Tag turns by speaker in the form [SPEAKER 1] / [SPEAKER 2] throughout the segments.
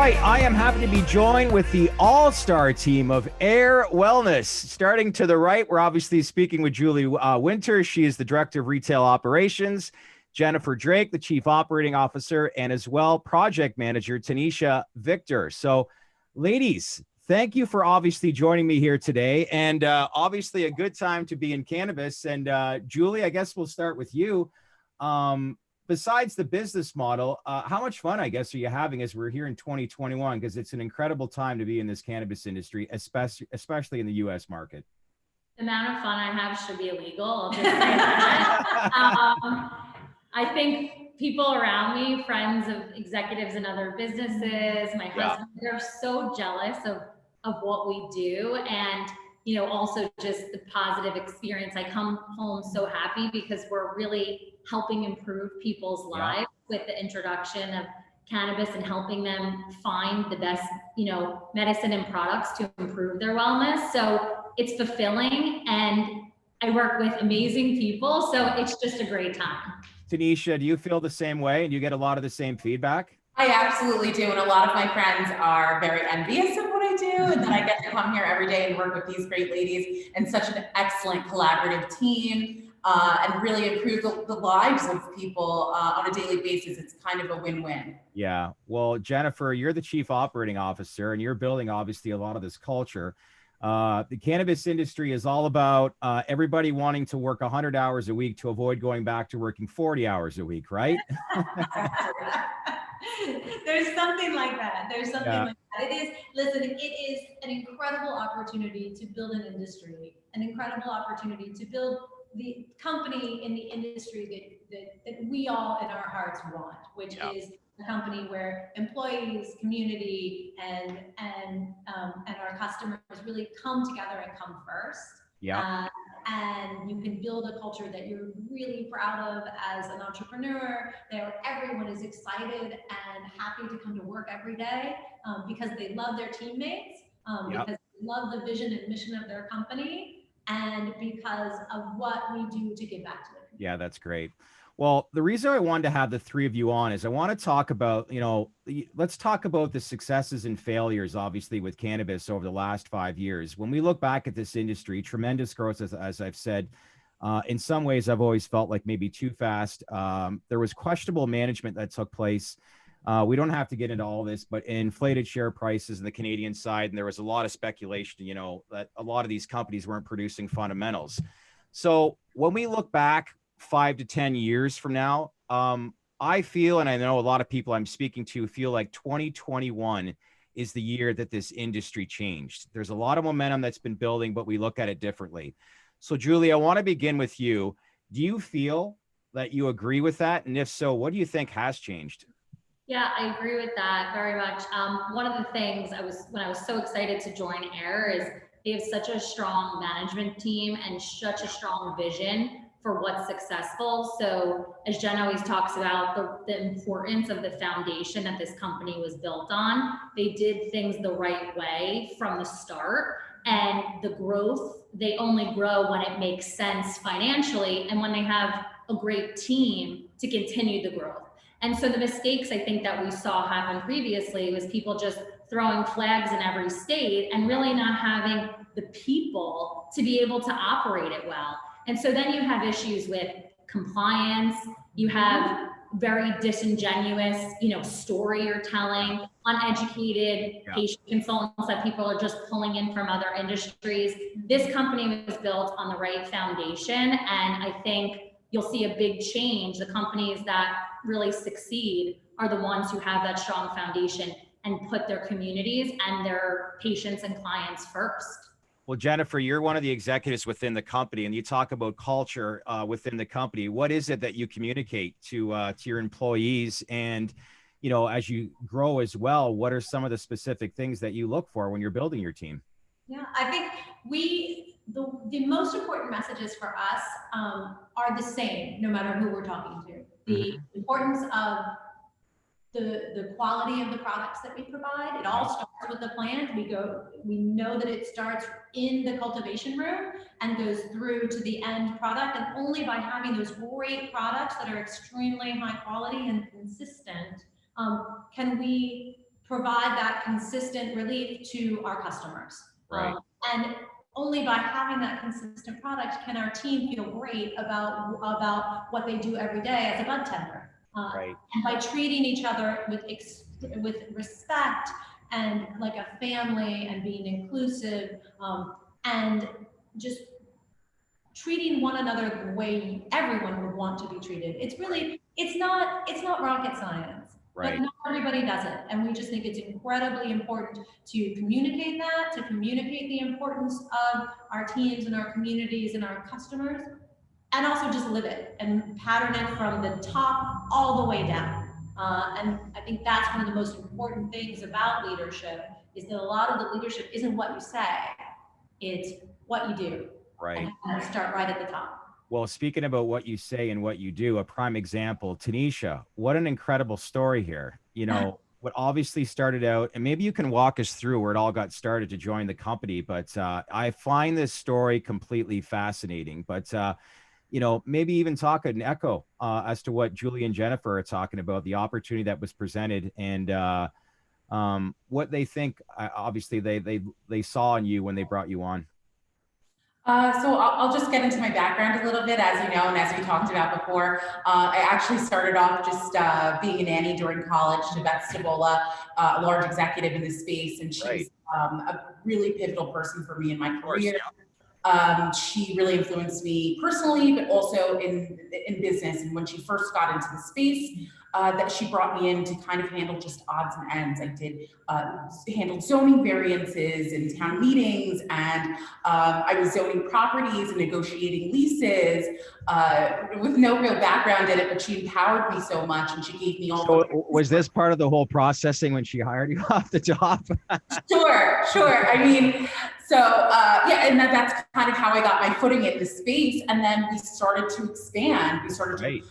[SPEAKER 1] right, I am happy to be joined with the all-star team of AYR Wellness. Starting to the right, we're obviously speaking with Julie Winter. She is the Director of Retail Operations. Jennifer Drake, the Chief Operating Officer, and as well, Project Manager Tenisha Victor. So, ladies, thank you for obviously joining me here today. And obviously a good time to be in cannabis. And Julie, I guess we'll start with you. Besides the business model, how much fun, I guess, are you having as we're here in 2021? Because it's an incredible time to be in this cannabis industry, especially in the U.S. market.
[SPEAKER 2] The amount of fun I have should be illegal. I'll just say that. I think people around me, friends of executives in other businesses, my husband, they're so jealous of what we do. And, you know, also just the positive experience. I come home so happy because we're really helping improve people's lives with the introduction of cannabis and helping them find the best, you know, medicine and products to improve their wellness. So it's fulfilling and I work with amazing people. So it's just a great time.
[SPEAKER 1] Tenisha, do you feel the same way and you get a lot of the same feedback?
[SPEAKER 3] I absolutely do. And a lot of my friends are very envious of what I do. And then I get to come here every day and work with these great ladies and such an excellent collaborative team. And really improve the lives of people on a daily basis. It's kind of a win-win.
[SPEAKER 1] Yeah. Well, Jennifer, you're the Chief Operating Officer and you're building obviously a lot of this culture. The cannabis industry is all about everybody wanting to work 100 hours a week to avoid going back to working 40 hours a week, right?
[SPEAKER 4] There's something like that. There's something like that. It is, listen, it is an incredible opportunity to build an industry, an incredible opportunity to build the company in the industry that we all in our hearts want, which is a company where employees, community, and our customers really come together and come first. And you can build a culture that you're really proud of as an entrepreneur, that everyone is excited and happy to come to work every day because they love their teammates, because they love the vision and mission of their company, and because of what we do to give back to the community.
[SPEAKER 1] Yeah, that's great. Well, the reason I wanted to have the three of you on is I want to talk about, you know, let's talk about the successes and failures, obviously, with cannabis over the last 5 years. When we look back at this industry, tremendous growth, as I've said, in some ways, I've always felt like maybe too fast. There was questionable management that took place. We don't have to get into all this, but inflated share prices in the Canadian side, and there was a lot of speculation, you know, that a lot of these companies weren't producing fundamentals. So when we look back 5 to 10 years from now, I feel, and I know a lot of people I'm speaking to feel like 2021 is the year that this industry changed. There's a lot of momentum that's been building, but we look at it differently. So Julie, I want to begin with you. Do you feel that you agree with that? And if so, what do you think has changed?
[SPEAKER 2] Yeah, I agree with that very much. One of the things when I was so excited to join AYR is they have such a strong management team and such a strong vision for what's successful. So as Jen always talks about the importance of the foundation that this company was built on, they did things the right way from the start. And the growth, they only grow when it makes sense financially and when they have a great team to continue the growth. And so the mistakes I think that we saw happen previously was people just throwing flags in every state and really not having the people to be able to operate it well. And so then you have issues with compliance, you have very disingenuous, you know, story you're telling, uneducated patient consultants that people are just pulling in from other industries. This company was built on the right foundation, and I think you'll see a big change. The companies that really succeed are the ones who have that strong foundation and put their communities and their patients and clients first.
[SPEAKER 1] Well, Jennifer, you're one of the executives within the company, and you talk about culture within the company. What is it that you communicate to your employees? And, you know, as you grow as well, what are some of the specific things that you look for when you're building your team?
[SPEAKER 4] Yeah, I think the most important messages for us are the same, no matter who we're talking to. The importance of the quality of the products that we provide. It all starts with the plant. We know that it starts in the cultivation room and goes through to the end product. And only by having those great products that are extremely high quality and consistent can we provide that consistent relief to our customers.
[SPEAKER 1] Right.
[SPEAKER 4] And only by having that consistent product can our team feel great about what they do every day as a bud tender.
[SPEAKER 1] Right.
[SPEAKER 4] And by treating each other with respect and like a family and being inclusive, and just treating one another the way everyone would want to be treated. It's really, it's not rocket science,
[SPEAKER 1] Right.
[SPEAKER 4] but not everybody does it. And we just think it's incredibly important to communicate that, to communicate the importance of our teams and our communities and our customers, and also just live it and pattern it from the top all the way down. And I think that's one of the most important things about leadership, is that a lot of the leadership isn't what you say, it's what you do.
[SPEAKER 1] Right.
[SPEAKER 4] And start right at the top.
[SPEAKER 1] Well, speaking about what you say and what you do, a prime example, Tenisha, what an incredible story here. You know, what obviously started out, and maybe you can walk us through where it all got started to join the company, but I find this story completely fascinating. But, you know, maybe even talk an echo as to what Julie and Jennifer are talking about, the opportunity that was presented, and what they think, obviously, they saw in you when they brought you on.
[SPEAKER 3] So I'll just get into my background a little bit. As you know, and as we talked about before, I actually started off just being a nanny during college to Beth Stabola, a large executive in the space, and she's a really pivotal person for me in my career. She really influenced me personally, but also in business. And when she first got into the space, that she brought me in to kind of handle just odds and ends. I did handled zoning variances and town meetings, and I was zoning properties and negotiating leases with no real background in it, but she empowered me so much, and she gave me all.
[SPEAKER 1] So was this part of the whole processing when she hired you off the job?
[SPEAKER 3] Sure. I mean, so yeah, and that's kind of how I got my footing in the space. And then we started to expand. We started to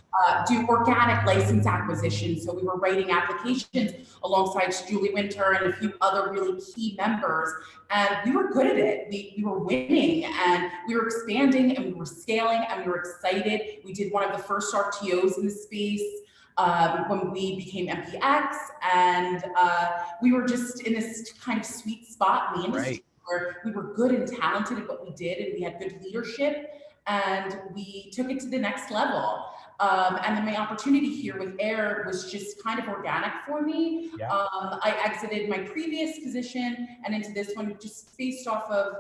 [SPEAKER 3] do organic license acquisition. So we were writing applications alongside Julie Winter and a few other really key members. And we were good at it. We were winning, and we were expanding, and we were scaling, and we were excited. We did one of the first RTOs in the space when we became MPX, and we were just in this kind of sweet spot in the industry where we were good and talented at what we did, and we had good leadership, and we took it to the next level. And then my opportunity here with AYR was just kind of organic for me. I exited my previous position and into this one just based off of,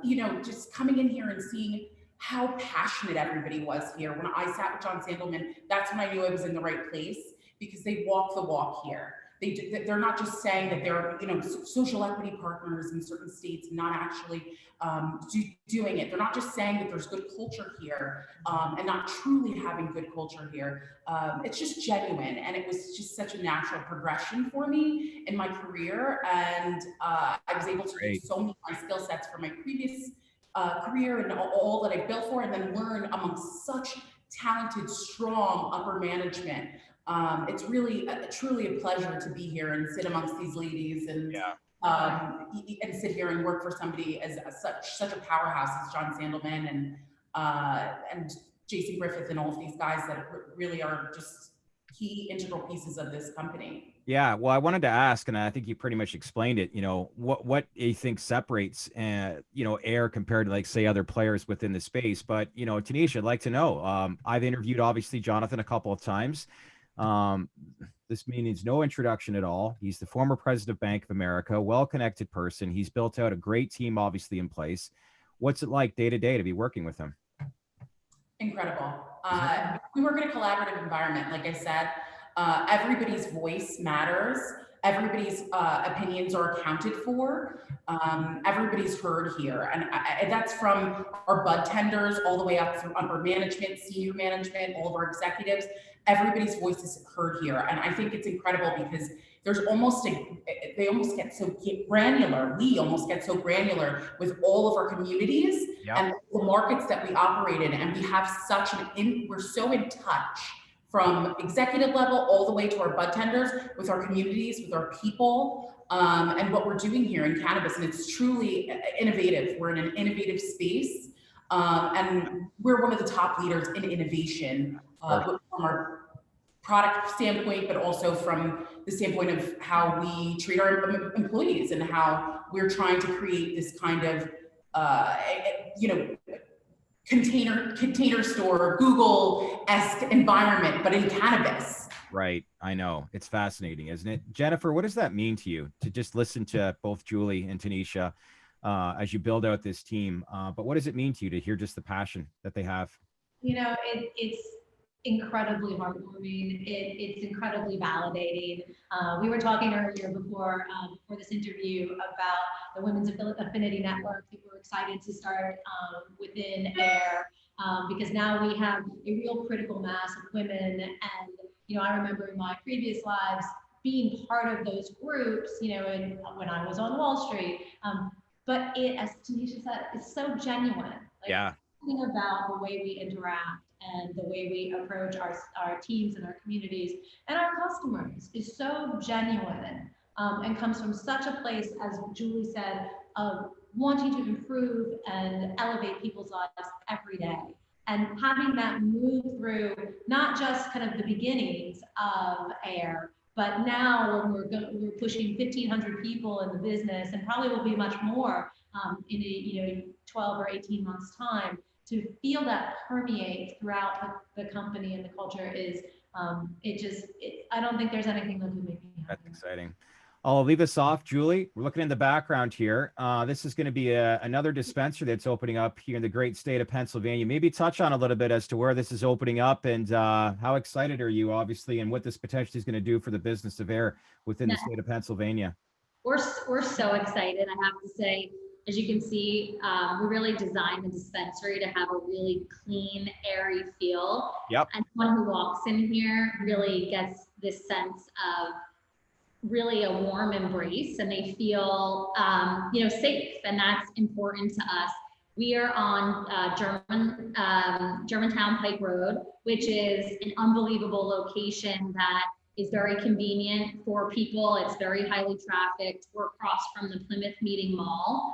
[SPEAKER 3] you know, just coming in here and seeing how passionate everybody was here. When I sat with John Sandelman, that's when I knew I was in the right place, because they walk the walk here. They're not just saying that they're, you know, social equity partners in certain states, and not actually doing it. They're not just saying that there's good culture here and not truly having good culture here. It's just genuine, and it was just such a natural progression for me in my career, and I was able to use so many of my skill sets from my previous career and all that I built for, and then learn amongst such talented, strong upper management. It's really truly a pleasure to be here and sit amongst these ladies, and and sit here and work for somebody as such a powerhouse as John Sandelman and Jason Griffith and all of these guys that really are just key integral pieces of this company.
[SPEAKER 1] Yeah, well, I wanted to ask, and I think you pretty much explained it, you know, what you think separates, you know, AYR compared to, like, say, other players within the space. But, you know, Tenisha, I'd like to know, I've interviewed, obviously, Jonathan a couple of times. This means no introduction at all. He's the former president of Bank of America, well-connected person. He's built out a great team, obviously, in place. What's it like day to day to be working with him?
[SPEAKER 3] Incredible. We work in a collaborative environment. Like I said, everybody's voice matters. Everybody's opinions are accounted for. Everybody's heard here. And that's from our bud tenders all the way up through upper management, senior management, all of our executives. Everybody's voice is heard here. And I think it's incredible because there's they almost get so granular. We almost get so granular with all of our communities and the markets that we operate in. And we have we're so in touch from executive level all the way to our bud tenders, with our communities, with our people, and what we're doing here in cannabis. And it's truly innovative. We're in an innovative space, and we're one of the top leaders in innovation from our product standpoint, but also from the standpoint of how we treat our employees and how we're trying to create this kind of, container store, Google-esque environment, but in cannabis.
[SPEAKER 1] Right. I know. It's fascinating, isn't it? Jennifer, what does that mean to you to just listen to both Julie and Tenisha as you build out this team? But what does it mean to you to hear just the passion that they have?
[SPEAKER 4] It's incredibly heartwarming. It's incredibly validating. We were talking earlier before this interview about the Women's Affinity Network that we're excited to start within AYR because now we have a real critical mass of women. And, I remember in my previous lives being part of those groups, and when I was on Wall Street. But as Tenisha said, it's so genuine.
[SPEAKER 1] Yeah.
[SPEAKER 4] Something about the way we interact and the way we approach our teams and our communities and our customers is so genuine and comes from such a place, as Julie said, of wanting to improve and elevate people's lives every day. And having that move through not just kind of the beginnings of AYR, but now when we're pushing 1,500 people in the business, and probably will be much more in a 12 or 18 months time, to feel that permeate throughout the company and the culture is, I don't think there's anything that could make me happy.
[SPEAKER 1] That's exciting. I'll leave us off, Julie. We're looking in the background here. This is going to be another dispensary that's opening up here in the great state of Pennsylvania. Maybe touch on a little bit as to where this is opening up and how excited are you, obviously, and what this potentially is going to do for the business of AYR within the state of Pennsylvania.
[SPEAKER 2] We're so excited, I have to say. As you can see, we really designed the dispensary to have a really clean, airy feel.
[SPEAKER 1] Yep.
[SPEAKER 2] And someone who walks in here really gets this sense of really a warm embrace, and they feel, safe, and that's important to us. We are on Germantown Pike Road, which is an unbelievable location that is very convenient for people. It's very highly trafficked. We're across from the Plymouth Meeting Mall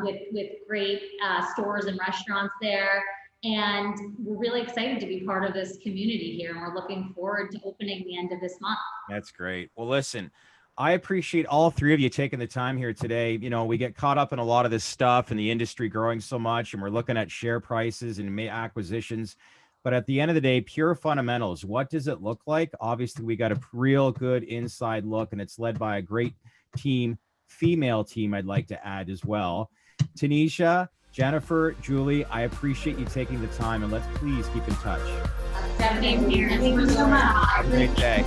[SPEAKER 2] with great stores and restaurants there. And we're really excited to be part of this community here. And we're looking forward to opening the end of this month.
[SPEAKER 1] That's great. Well, listen, I appreciate all three of you taking the time here today. We get caught up in a lot of this stuff and the industry growing so much, and we're looking at share prices and acquisitions. But at the end of the day, pure fundamentals. What does it look like? Obviously, we got a real good inside look, and it's led by a great team, female team, I'd like to add as well. Tenisha, Jennifer, Julie, I appreciate you taking the time, and let's please keep in touch.
[SPEAKER 2] Same here.
[SPEAKER 4] Thank you so much.
[SPEAKER 1] Have a great day.